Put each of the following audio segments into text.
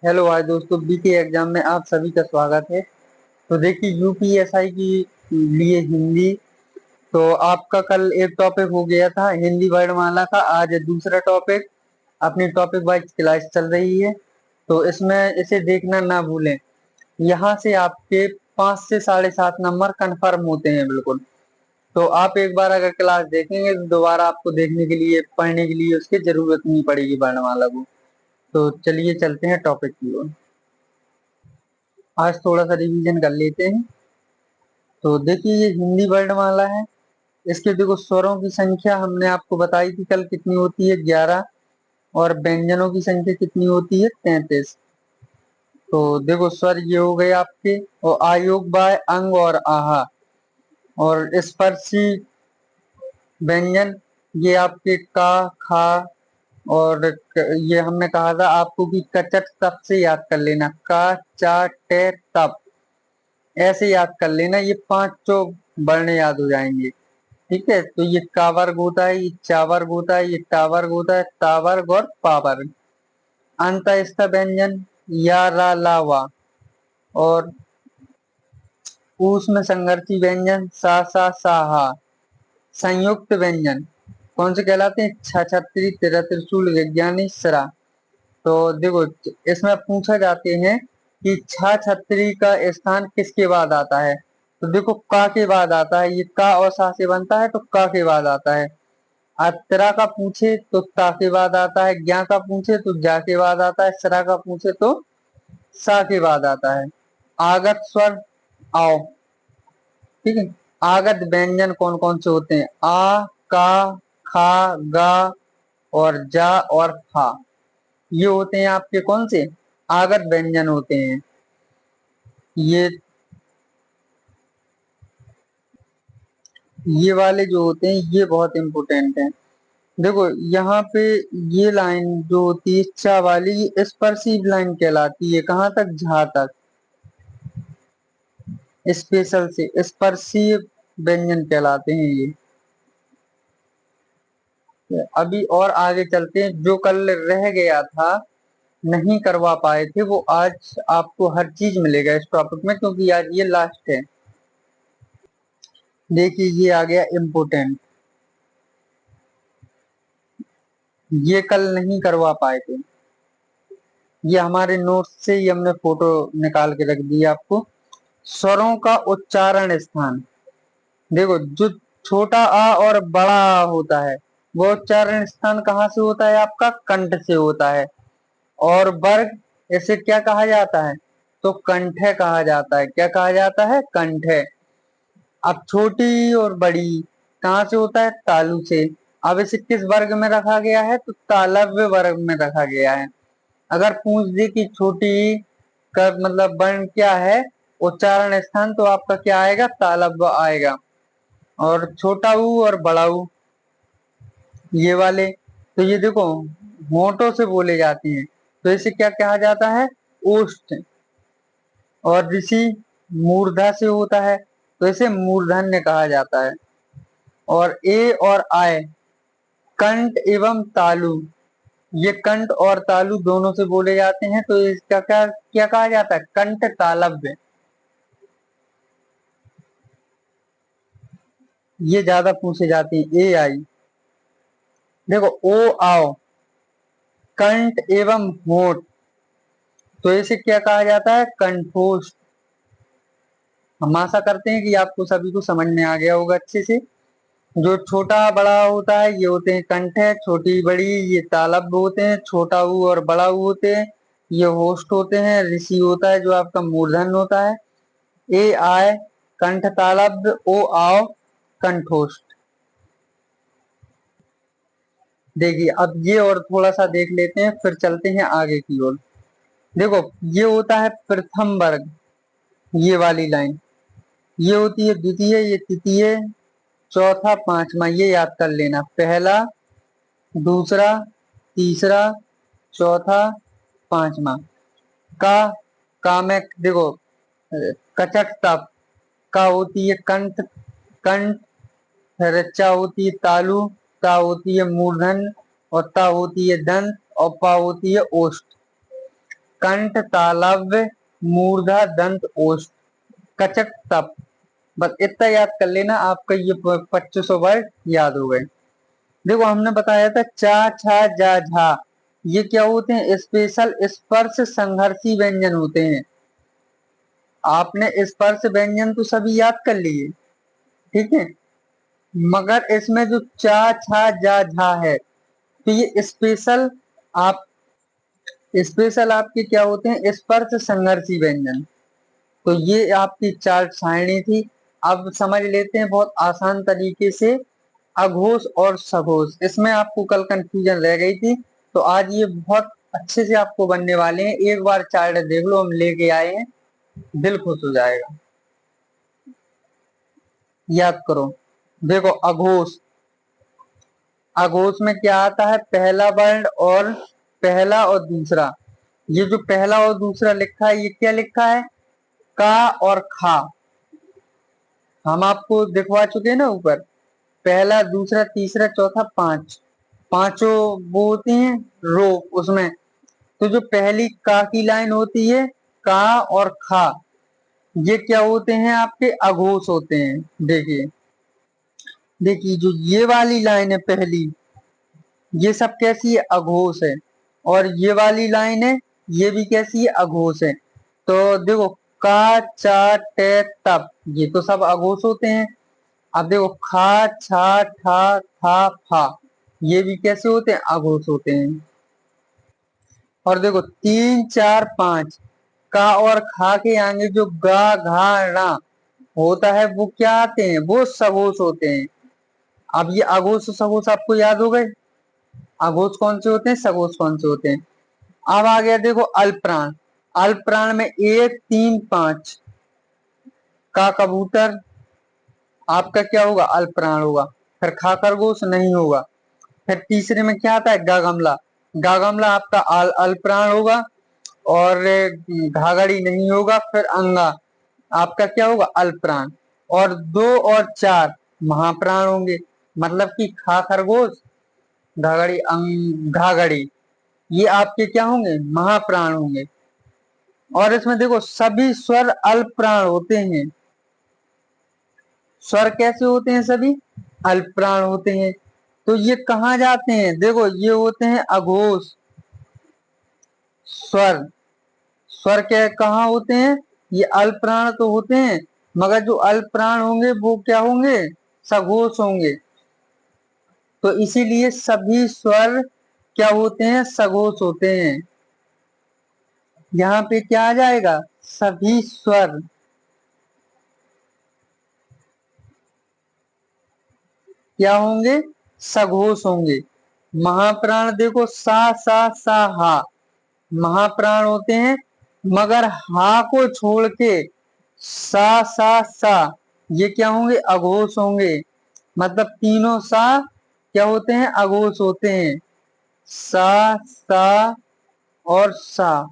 Hello आज दोस्तों, BK exam में आप सभी का स्वागत है। तो देखिए, यूपीएसआई की लिए हिंदी। तो आपका कल एक टॉपिक हो गया था हिंदी वर्णमाला का, आज दूसरा टॉपिक। अपनी टॉपिक वाइज क्लास चल रही है, तो इसमें इसे देखना ना भूलें। यहाँ से आपके 5 से 7.5 नंबर कंफर्म होते हैं बिल्कुल। तो आप एक बार अगर क्लास देखेंगे तो दोबारा आपको देखने के लिए, पढ़ने के लिए उसकी जरूरत नहीं पड़ेगी वर्णमाला को। तो चलिए चलते हैं टॉपिक की ओर। आज थोड़ा सा रिवीजन कर लेते हैं। तो देखिए, ये हिंदी वर्णमाला है। इसके देखो, स्वरों की संख्या हमने आपको बताई थी कल, कितनी होती है 11। और व्यंजनों की संख्या कितनी होती है 33। तो देखो, स्वर ये हो गए आपके, और आयोग बाय अंग और आहा। और स्पर्शी व्यंजन ये आपके का, खा। और ये हमने कहा था आपको कि कचट तप से याद कर लेना, का, चा, टे, तप। ऐसे याद कर लेना, ये पांचों वर्ण याद हो जाएंगे। ठीक है, तो ये का वर्ग होता है, ये चा वर्ग होता है, ये टा वर्ग होता है, ता वर्ग और पा वर्ग। अंतःस्थ व्यंजन या, रा, ला, वा। और ऊष्म संघर्षी व्यंजन सा, सा, सा, हा। संयुक्त व्यंजन कौन से कहलाते हैं? छ, छत्री, तिर, त्रिशूल, विज्ञानी, सरा। तो देखो, इसमें पूछा जाते हैं कि छा छतरी का स्थान किसके बाद आता है। तो देखो, का के बाद आता है, ये का और सा से बनता है, तो का के बाद आता है। अतरा का पूछे तो ता के बाद आता है, ज्ञा का पूछे तो जा के बाद आता है, सरा का पूछे तो सा के बाद आता है। आगत स्वर आओ। ठीक है, आगत व्यंजन कौन कौन से होते हैं? आ, का, खा, गा और जा और फा। ये होते हैं आपके कौन से? आगत व्यंजन होते हैं ये। ये वाले जो होते हैं ये बहुत इंपॉर्टेंट हैं। देखो यहाँ पे, ये लाइन जो होती है चा वाली, ये स्पर्शिव लाइन कहलाती है। कहाँ तक? झा तक। स्पेशल से स्पर्शीय व्यंजन कहलाते हैं ये। अभी और आगे चलते हैं। जो कल रह गया था, नहीं करवा पाए थे, वो आज आपको हर चीज मिलेगा इस टॉपिक में, क्योंकि आज ये लास्ट है। देखिए, ये आ गया इम्पोर्टेंट। ये कल नहीं करवा पाए थे, ये हमारे नोट्स से ही हमने फोटो निकाल के रख दी आपको। स्वरों का उच्चारण स्थान। देखो, जो छोटा आ और बड़ा आ होता है, वो उच्चारण स्थान कहाँ से होता है? आपका कंठ से होता है। और वर्ग, इसे क्या कहा जाता है? तो कंठ कहा जाता है। क्या कहा जाता है? कंठ। अब छोटी और बड़ी कहाँ से होता है? तालु से। अब इसे किस वर्ग में रखा गया है? तो तालव्य वर्ग में रखा गया है। अगर पूछ दे कि छोटी का मतलब वर्ण क्या है, उच्चारण स्थान, तो आपका क्या आएगा? तालव्य आएगा। और छोटा ऊ और बड़ा ऊ, ये वाले, तो ये देखो होंठों से बोले जाती हैं, तो इसे क्या कहा जाता है? ओष्ठ। और ऋषि मूर्धा से होता है, तो इसे मूर्धन्य कहा जाता है। और ए और आय, कंठ एवं तालु, ये कंठ और तालु दोनों से बोले जाते हैं, तो इसका क्या क्या कहा जाता है? कंठ तालव्य। ये ज्यादा पूछे जाते हैं। ए आई, देखो ओ आओ, कंठ एवं होठ, तो इसे क्या कहा जाता है? कंठोष्ठ। हम आशा करते हैं कि आपको सभी को समझ में आ गया होगा अच्छे से। जो छोटा बड़ा होता है ये होते हैं कंठ है, छोटी बड़ी ये तालव्य होते हैं, छोटा ऊ और बड़ा ऊ होते हैं ये होस्ट होते हैं, ऋषि होता है जो आपका मूर्धन होता है। ए आय कंठ तालव्य, ओ आओ कंठोष्ठ। देखिए, अब ये और थोड़ा सा देख लेते हैं, फिर चलते हैं आगे की ओर। देखो, ये होता है प्रथम वर्ग, ये वाली लाइन। ये होती है द्वितीय, ये तृतीय, चौथा, पांचवा। ये याद कर लेना, पहला, दूसरा, तीसरा, चौथा, पांचवा। का, का में देखो, कचट तप। का होती है कंठ, कंठ। रचा होती है तालु, ता होती है मूर्धन, और ता होती है दंत, और पा होती है ओष्ठ। कंठ तालव्य मूर्धा दंत ओष्ठ कचक तप। बस इतना याद कर लेना, आपका ये 2500 वर्ड याद हो गए। देखो हमने बताया था चा छा जा झा, ये क्या होते हैं? स्पेशल स्पर्श संघर्षी व्यंजन होते हैं। आपने स्पर्श व्यंजन तो सभी याद कर लिए, ठीक है, मगर इसमें जो चा छा जा झा है तो ये स्पेशल, आप स्पेशल आपके क्या होते हैं? स्पर्श संघर्षी व्यंजन। तो ये आपकी चार सारणी थी। अब समझ लेते हैं बहुत आसान तरीके से अघोष और सघोष। इसमें आपको कल कंफ्यूजन रह गई थी, तो आज ये बहुत अच्छे से आपको बनने वाले हैं। एक बार चार्ट देख लो, हम लेके आए हैं, दिल खुश हो जाएगा। याद करो, देखो अघोष, अघोष में क्या आता है? पहला वर्ण और पहला और दूसरा। ये जो पहला और दूसरा लिखा है, ये क्या लिखा है? का और खा। हम आपको दिखवा चुके हैं ना ऊपर, पहला दूसरा तीसरा चौथा पांच, पांचों वो होती हैं रो उसमें। तो जो पहली का की लाइन होती है, का और खा, ये क्या होते हैं? आपके अघोष होते हैं। देखिए देखिए, जो ये वाली लाइन है पहली, ये सब कैसी है? अघोष है। और ये वाली लाइन है, ये भी कैसी है? अघोष है। तो देखो का चा टे तप, ये तो सब अघोष होते हैं। अब देखो खा छा ठा था फा, ये भी कैसे होते हैं? अघोष होते हैं। और देखो तीन चार पांच, का और खा के आगे जो गा घा रा होता है, वो क्या आते हैं? वो सघोष होते हैं। अब ये अघोष सघोष आपको याद हो गए, अघोष कौन से होते हैं, सघोष कौन से होते हैं। अब आ गया देखो अल्पप्राण। अल्पप्राण में एक तीन पांच, का कबूतर आपका क्या होगा? अल्पप्राण होगा। फिर खा खरगोश नहीं होगा। फिर तीसरे में क्या आता है? गागमला। गागमला आपका अल्पप्राण होगा। और घाघड़ी नहीं होगा। फिर अंगा आपका क्या होगा? अल्पप्राण। और दो और चार महाप्राण होंगे, मतलब कि खा खरगोश घाघड़ी घाघड़ी, ये आपके क्या होंगे? महाप्राण होंगे। और इसमें देखो सभी स्वर अल्पप्राण होते हैं। स्वर कैसे होते हैं? सभी अल्पप्राण होते हैं। तो ये कहाँ जाते हैं? देखो ये होते हैं अघोष स्वर। स्वर क्या कहाँ होते हैं? ये अल्पप्राण तो होते हैं, मगर जो अल्पप्राण होंगे वो क्या होंगे? सघोष होंगे। तो इसीलिए सभी स्वर क्या होते हैं? सघोष होते हैं। यहाँ पे क्या आ जाएगा? सभी स्वर क्या होंगे? सघोष होंगे। महाप्राण देखो सा हा, महाप्राण होते हैं, मगर हा को छोड़ के सा ये क्या होंगे? अघोष होंगे। मतलब तीनों सा क्या होते हैं? अघोष होते हैं। सा और सा,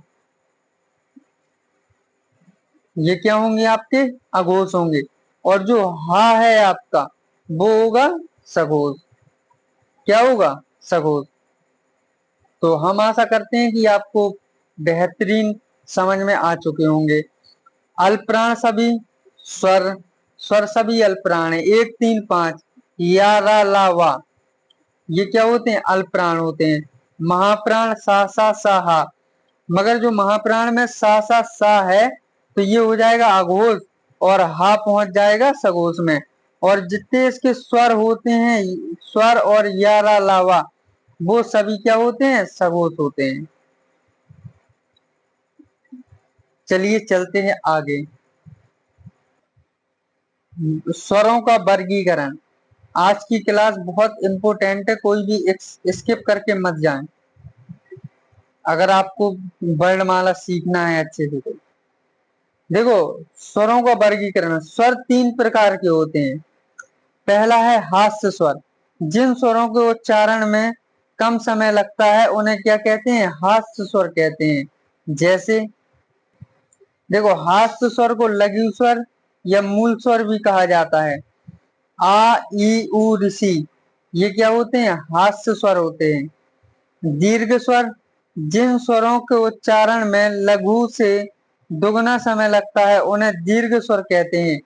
ये क्या होंगे? आपके अघोष होंगे। और जो हा है आपका, वो होगा सघोष। क्या होगा? सघोष। तो हम आशा करते हैं कि आपको बेहतरीन समझ में आ चुके होंगे। अल्पप्राण सभी स्वर, स्वर सभी अल्पप्राण है। एक तीन पांच या रा ला वा, ये क्या होते हैं? अल्पप्राण होते हैं। महाप्राण सा हा, मगर जो महाप्राण में सा है तो ये हो जाएगा अघोष, और हा पहुंच जाएगा सघोष में। और जितने इसके स्वर होते हैं, स्वर और या रा ला वा, वो सभी क्या होते हैं? सघोष होते हैं। चलिए चलते हैं आगे। स्वरों का वर्गीकरण। आज की क्लास बहुत इंपॉर्टेंट है, कोई भी स्किप करके मत जाएं अगर आपको वर्णमाला सीखना है अच्छे से। तो देखो स्वरों का वर्गीकरण, स्वर तीन प्रकार के होते हैं। पहला है हास्य स्वर। जिन स्वरों के उच्चारण में कम समय लगता है उन्हें क्या कहते हैं? हास्य स्वर कहते हैं। जैसे देखो हास्य स्वर को लघु स्वर या मूल स्वर भी कहा जाता है। आ ई उ ऋषि, ये क्या होते हैं? हास्य स्वर होते हैं। दीर्घ स्वर जिन स्वरों के उच्चारण में लघु से दुगना समय लगता है उन्हें दीर्घ स्वर कहते हैं।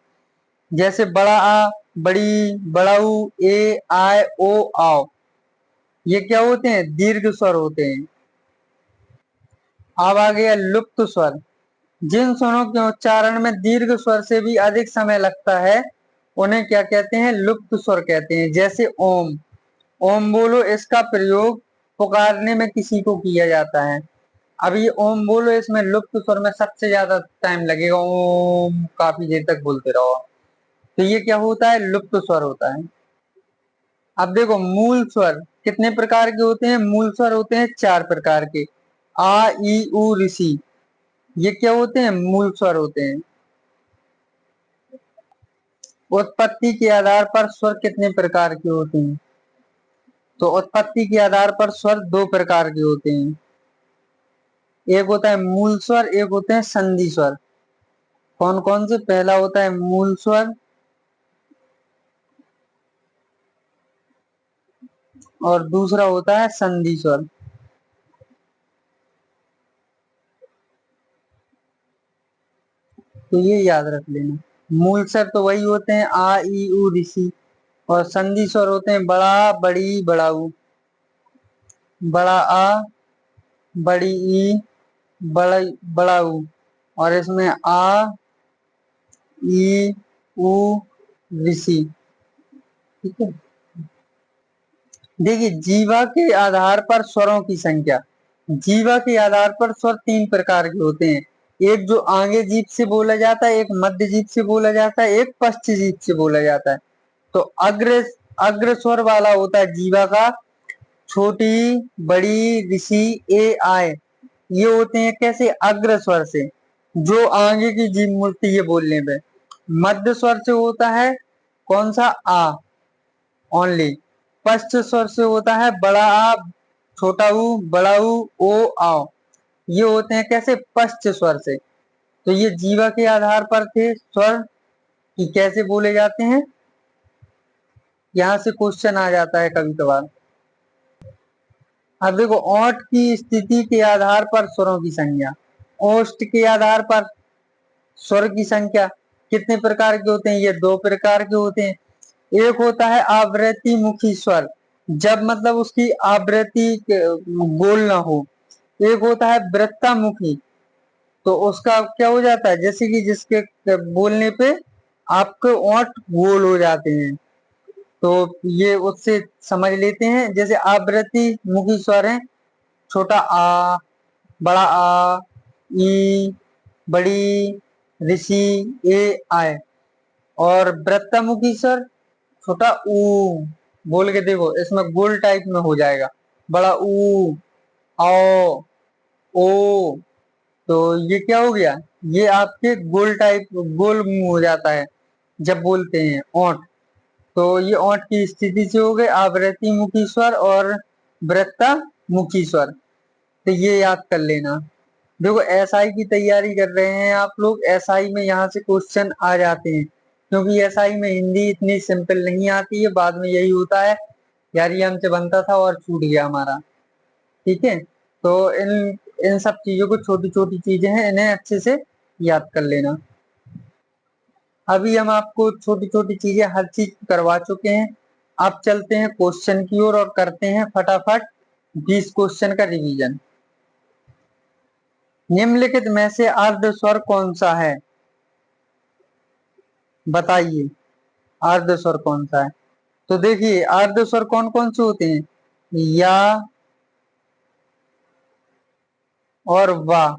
जैसे बड़ा आ, बड़ी, बड़ाऊ, ए, आय, ओ, आओ, ये क्या होते हैं? दीर्घ स्वर होते हैं। अब आ गया लुप्त स्वर। जिन स्वरों के उच्चारण में दीर्घ स्वर से भी अधिक समय लगता है उन्हें क्या कहते हैं? लुप्त स्वर कहते हैं। जैसे ओम, ओम बोलो, इसका प्रयोग पुकारने में किसी को किया जाता है। अब ये ओम बोलो, इसमें लुप्त स्वर में सबसे ज्यादा टाइम लगेगा, ओम काफी देर तक बोलते रहो, तो ये क्या होता है? लुप्त स्वर होता है। अब देखो मूल स्वर कितने प्रकार के होते हैं? मूल स्वर होते हैं 4 प्रकार के। आ, ई, उ, ऋषि, ये क्या होते हैं? मूल स्वर होते हैं। उत्पत्ति के आधार पर स्वर कितने प्रकार के होते हैं? तो उत्पत्ति के आधार पर स्वर 2 प्रकार के होते हैं। एक होता है मूल स्वर, एक होते हैं संधि स्वर। कौन कौन से? पहला होता है मूल स्वर और दूसरा होता है संधि स्वर। तो ये याद रख लेना। मूल स्वर तो वही होते हैं आ, ई, उ, ऋषि, और संधि स्वर होते हैं बड़ा, बड़ी, बड़ाऊ, बड़ा आ, बड़ी ई, बड़ा, बड़ाऊ, और इसमें आ, ई, उ, ऋषि। ठीक है। देखिए जीवा के आधार पर स्वरों की संख्या। जीवा के आधार पर स्वर 3 प्रकार के होते हैं। एक जो आगे जीभ से बोला जाता है, एक मध्य जीभ से बोला जाता है, एक पश्च जीभ से बोला जाता है। तो अग्र अग्र स्वर वाला होता है जीवा का, छोटी, बड़ी, ऋषि, ए, आय, ये होते हैं कैसे? अग्र स्वर से, जो आगे की जीभ मुड़ती है बोलने पे। मध्य स्वर से होता है कौन सा? आ ओनली। पश्च स्वर से होता है बड़ा आ, छोटा ऊ, बड़ा ऊ, ओ, आओ, ये होते हैं कैसे? पश्च स्वर से। तो ये जीवा के आधार पर थे स्वर कि कैसे बोले जाते हैं। यहाँ से क्वेश्चन आ जाता है कभी कभार। अब देखो ओंठ की स्थिति के आधार पर स्वरों की संख्या। ओष्ठ के आधार पर स्वर की संख्या कितने प्रकार के होते हैं? ये 2 प्रकार के होते हैं। एक होता है आवृत्ति मुखी स्वर, जब मतलब उसकी आवृत्ति गोल ना हो। एक होता है वृत्तामुखी, तो उसका क्या हो जाता है? जैसे कि जिसके बोलने पे आपके ओंठ गोल हो जाते हैं, तो ये उससे समझ लेते हैं। जैसे आवृत्ति मुखी स्वर है छोटा आ, बड़ा आ, ई, बड़ी, ऋषि, ए, आय, और वृत्तामुखी स्वर छोटा ऊ, बोल के देखो, इसमें गोल टाइप में हो जाएगा, बड़ा ऊ, आओ, ओ, तो ये क्या हो गया? ये आपके गोल टाइप, गोल मुंह हो जाता है जब बोलते हैं ओंठ। तो ये ओंठ की स्थिति से हो गए आवृत्ति मुखी स्वर और वृत्ता मुखी स्वर। तो ये याद कर लेना। देखो एसआई की तैयारी कर रहे हैं आप लोग, एसआई में यहाँ से क्वेश्चन आ जाते हैं, क्योंकि एसआई में हिंदी इतनी सिंपल नहीं आती है। बाद में यही होता है यार ये हमसे बनता था और छूट गया हमारा। ठीक है। तो इन इन सब चीजों को, छोटी छोटी चीजें हैं, इन्हें अच्छे से याद कर लेना। अभी हम आपको छोटी छोटी चीजें हर चीज करवा चुके हैं। अब चलते हैं क्वेश्चन की ओर और करते हैं फटाफट 20 क्वेश्चन का रिवीजन। निम्नलिखित में से अर्ध स्वर कौन सा है? बताइए अर्ध स्वर कौन सा है। तो देखिए अर्ध स्वर कौन कौन से होते हैं? या और वाह,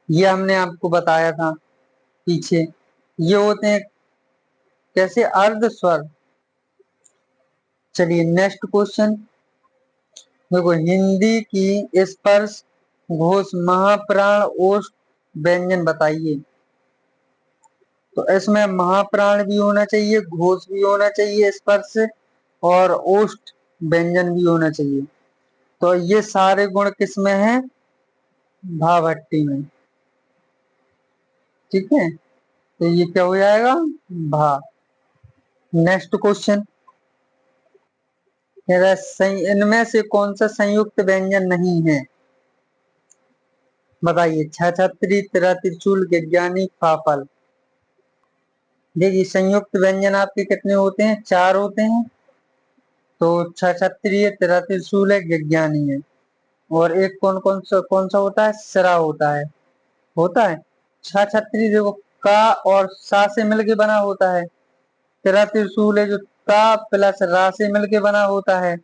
ये हमने आपको बताया था पीछे। ये होते हैं कैसे? अर्ध स्वर। चलिए नेक्स्ट क्वेश्चन देखो, हिंदी की स्पर्श घोष महाप्राण ओष्ठ व्यंजन बताइए। तो इसमें महाप्राण भी होना चाहिए, घोष भी होना चाहिए स्पर्श, और ओष्ठ व्यंजन भी होना चाहिए। तो ये सारे गुण किसमें हैं? भा भट्टी में। ठीक है, तो ये क्या हो जाएगा? भा। नेक्स्ट क्वेश्चन, इनमें से कौन सा संयुक्त व्यंजन नहीं है? बताइए। छछत्री, तिरा, त्रिशूल, गिरज्ञानी, फाफल। देखिए संयुक्त व्यंजन आपके कितने होते हैं? 4 होते हैं। तो छछत्री है, तिरा, त्रिशूल है, गिरज्ञानी है। और एक कौन सा होता है? सिरा होता है। छछत्री देखो का और सा से मिलके बना होता है। तिरा त्रिशूल है जो ता प्लस रा से मिलके बना होता है।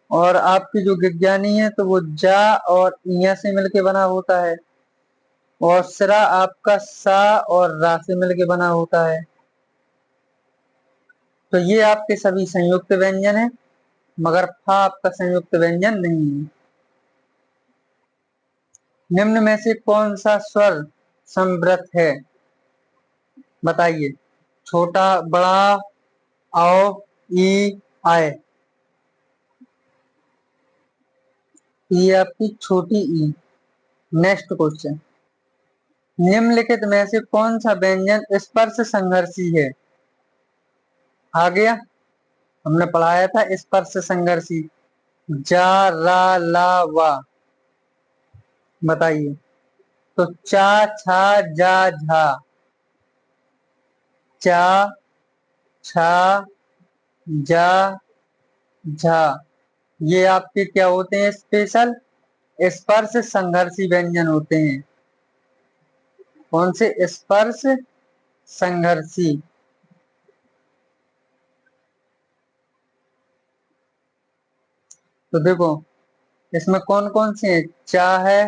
और आपकी जो गिरज्ञानी है तो वो जा और इया से मिलके बना होता है। और सिरा आपका सा और रा से मिलके बना होता है। तो ये आपके सभी संयुक्त व्यंजन है, मगर फा आपका संयुक्त व्यंजन नहीं है। निम्न में से कौन सा स्वर समवृत है? बताइए। छोटा, बड़ा, औ, ई, आय। ये आपकी छोटी ई। Next question. निम्नलिखित में से कौन सा व्यंजन स्पर्श संघर्षी है? आ गया, हमने पढ़ाया था स्पर्श संघर्षी। जा, रा, ला, वा। बताइए। तो चा, छा, जा, झा। चा, छा, जा, झा। ये आपके क्या होते हैं? स्पेशल स्पर्श संघर्षी व्यंजन होते हैं। कौन से? स्पर्श संघर्षी। तो देखो इसमें कौन कौन से हैं? चा है,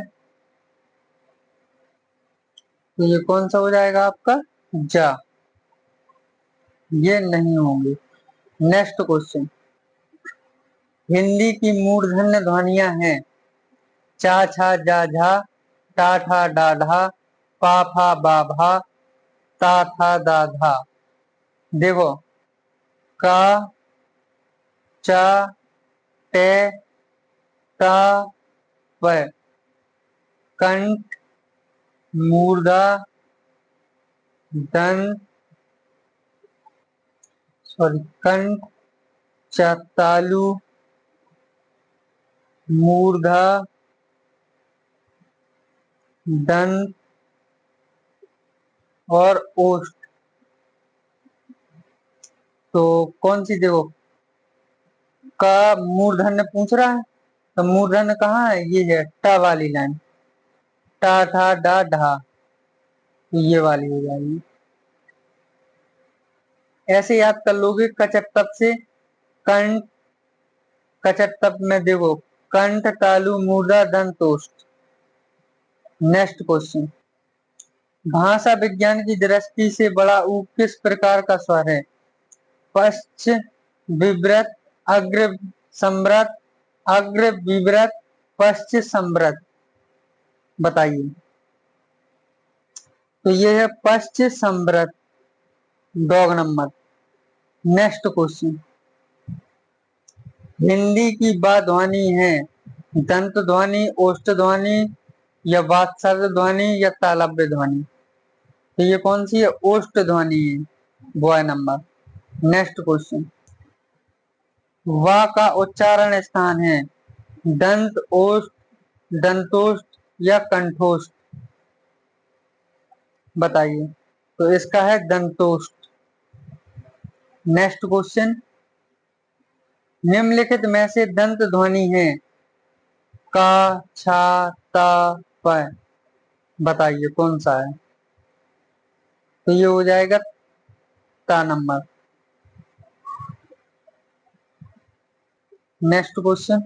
तो ये कौन सा हो जाएगा आपका? जा। ये नहीं होंगे। Next question. हिंदी की मूर्धन्य ध्वनियां हैं चा, छा, जा, झा, टा, ठा, डा, ढा, पा, फा, बा, भा, ता, था, दा, धा। देखो का, चा, टे, ता, व। कंठ, मूर्धा, दंत, सॉरी, कंठ, चा, तालु, मूर्धा, दंत और ओष्ठ। तो कौन सी? देखो का मूर्धन्य पूछ रहा है, तो मूर्धन्य कहाँ है? ये है टा वाली लाइन। टा, ठा, डा, ढा। तो ये वाली हो जाएगी। ऐसे याद कर लोगे कचट तप से। कंठ, कचट तप में देखो कंठ, तालु, मूर्धा, दंत, ओष्ठ। Next question. भाषा विज्ञान की दृष्टि से बड़ा ऊ किस प्रकार का स्वर है? पश्च, विव्रत, अग्र सम्रत, अग्र विव्रत, पश्च सम्रत। बताइए। तो ये है पश्च सम्रत, डॉग नंबर। Next question. हिंदी की बा ध्वनि है दंत ध्वनि, ओष्ठ ध्वनि, या वात्सर्य ध्वनि, या तालव्य ध्वनि। तो ये कौन सी है? ओष्ठ ध्वनि है, बॉय नंबर। Next question. वा का उच्चारण स्थान है दंत, ओष्ठ, दंतोष्ठ, या कंठोष्ठ। बताइए। तो इसका है दंतोष्ठ। Next question. निम्नलिखित में से दंत ध्वनि है का, छा, ता, प। बताइए कौन सा है? तो ये हो जाएगा ता नंबर। Next question.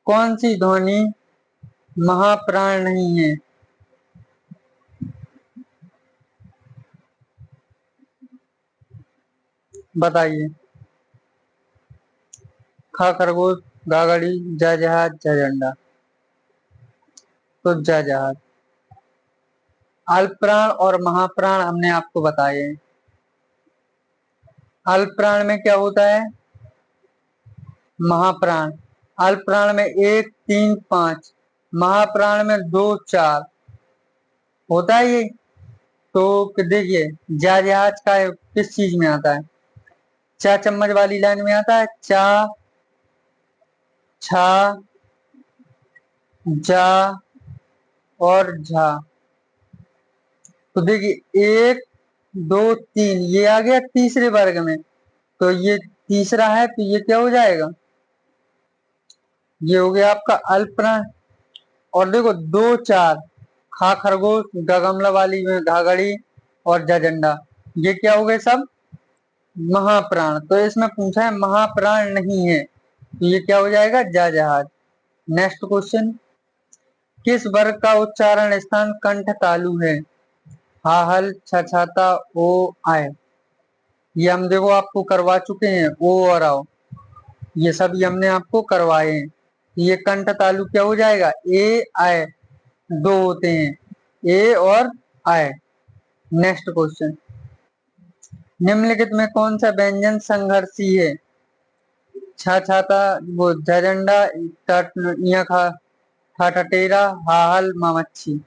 कौन सी ध्वनि महाप्राण नहीं है? बताइए। खा खरगोश, गागड़ी, जा जहाज, जा झंडा। तो जा जहाज। अल्प प्राण और महाप्राण हमने आपको बताए हैं। अल्प प्राण में क्या होता है? महाप्राण। अल्प प्राण में 1, 3, 5, महाप्राण में 2, 4 होता है ये। तो देखिए जहाज का किस चीज में आता है? चा चम्मच वाली लाइन में आता है। चा, छा, जा और झा। तो देखिए 1 2 3 ये आ गया तीसरे वर्ग में, तो ये तीसरा है, तो ये क्या हो जाएगा, ये हो गया आपका अल्पप्राण। और देखो 2 4 खा खरगोश, गगमला वाली में घाघड़ी और जजंडा, ये क्या हो गए सब महाप्राण। तो इसमें पूछा है महाप्राण नहीं है, तो ये क्या हो जाएगा जा जहाज। नेक्स्ट क्वेश्चन, किस वर्ग का उच्चारण स्थान कंठ तालु है, हा हल छछाता ओ आय। ये हम देखो आपको करवा चुके हैं, ओ और आओ, ये सब ये हमने आपको करवाए हैं। ये कंठ तालु क्या हो जाएगा, ए आय, दो होते हैं ए और आय। नेक्स्ट क्वेश्चन, निम्नलिखित में कौन सा व्यंजन संघर्षी है, छा छाता वो झंडा, खा ठाठटेरा, हाहल मामच्छी।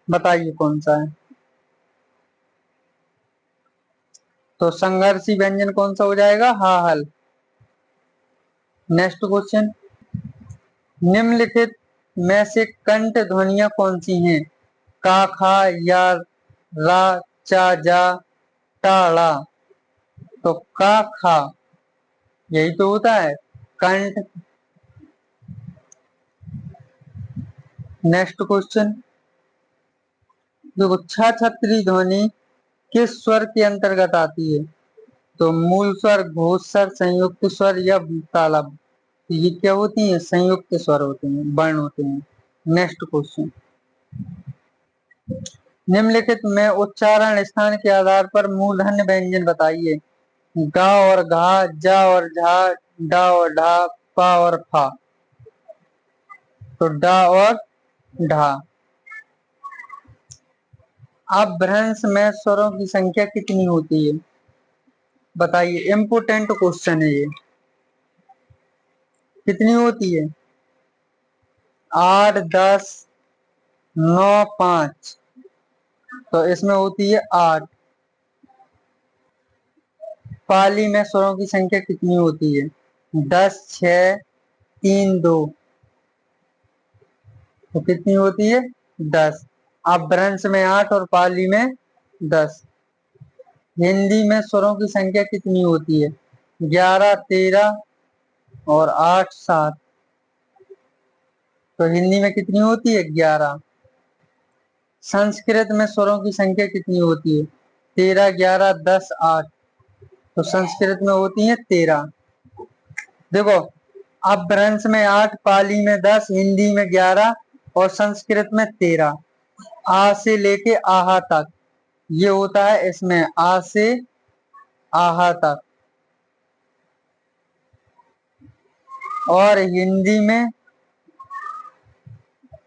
बताइए कौन सा है। तो संघर्षी व्यंजन कौन सा हो जाएगा, हाहल। नेक्स्ट क्वेश्चन, निम्नलिखित में से कंठ ध्वनियां कौन सी हैं, का खा या रा चा जा टा ड़ा। तो का खा यही तो होता है कंठ। नेक्स्ट क्वेश्चन, देखो छ छतरी ध्वनि किस स्वर के अंतर्गत आती है, तो मूल स्वर, घोष स्वर, संयुक्त स्वर या तालब। तो ये क्या होती है, संयुक्त स्वर होते हैं, वर्ण होते हैं। नेक्स्ट क्वेश्चन, निम्नलिखित में उच्चारण स्थान के आधार पर मूर्धन्य व्यंजन बताइए, गा और घा, जा और झा, डा और ढा, पा और फा। तो डा और ढा। अब भ्रंश में स्वरों की संख्या कितनी होती है, बताइए, इम्पोर्टेंट क्वेश्चन है ये। कितनी होती है, 8 10 9 5। तो इसमें होती है 8। पाली में स्वरों की संख्या कितनी होती है, 10 6 3 2। तो कितनी होती है, 10। अब भ्रंश में 8 और पाली में 10। हिंदी में स्वरों की संख्या कितनी होती है, 11 13 और 8 7। तो हिंदी में कितनी होती है, 11। संस्कृत में स्वरों की संख्या कितनी होती है, 13 11 10 8। तो संस्कृत में होती है 13। देखो अब भ्रंश में 8, पाली में 10, हिंदी में 11 और संस्कृत में 13। आ से लेके आहा तक ये होता है, इसमें आ से आहा तक। और हिंदी में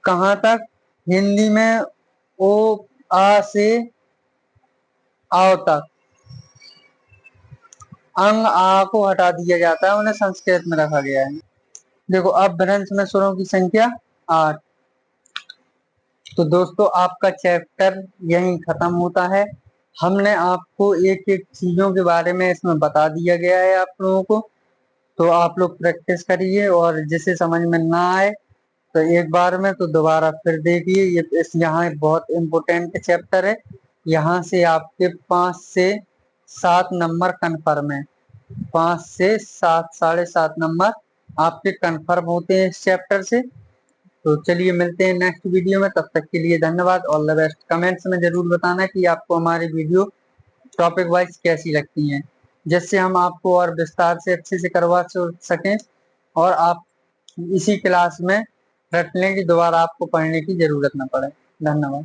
कहाँ तक, हिंदी में ओ आ से आओ तक। अंग आ को हटा दिया जाता है, उन्हें संस्कृत में रखा गया है। देखो अब भ्रंश में स्वरों की संख्या 8। तो दोस्तों आपका चैप्टर यहीं खत्म होता है। हमने आपको एक एक चीजों के बारे में इसमें बता दिया गया है आप लोगों को। तो आप लोग प्रैक्टिस करिए, और जिसे समझ में ना आए तो एक बार में तो दोबारा फिर देखिए। ये इस यहाँ बहुत इम्पोर्टेंट चैप्टर है। यहाँ से आपके 5 से 7 नंबर कन्फर्म है। 5 से 7 7.5 नंबर आपके कन्फर्म होते हैं इस चैप्टर से। तो चलिए मिलते हैं नेक्स्ट वीडियो में, तब तक के लिए धन्यवाद, ऑल द बेस्ट। कमेंट्स में जरूर बताना कि आपको हमारी वीडियो टॉपिक वाइज कैसी लगती हैं, जिससे हम आपको और विस्तार से अच्छे से करवा सकें और आप इसी क्लास में रट लें कि दोबारा आपको पढ़ने की जरूरत न पड़े। धन्यवाद।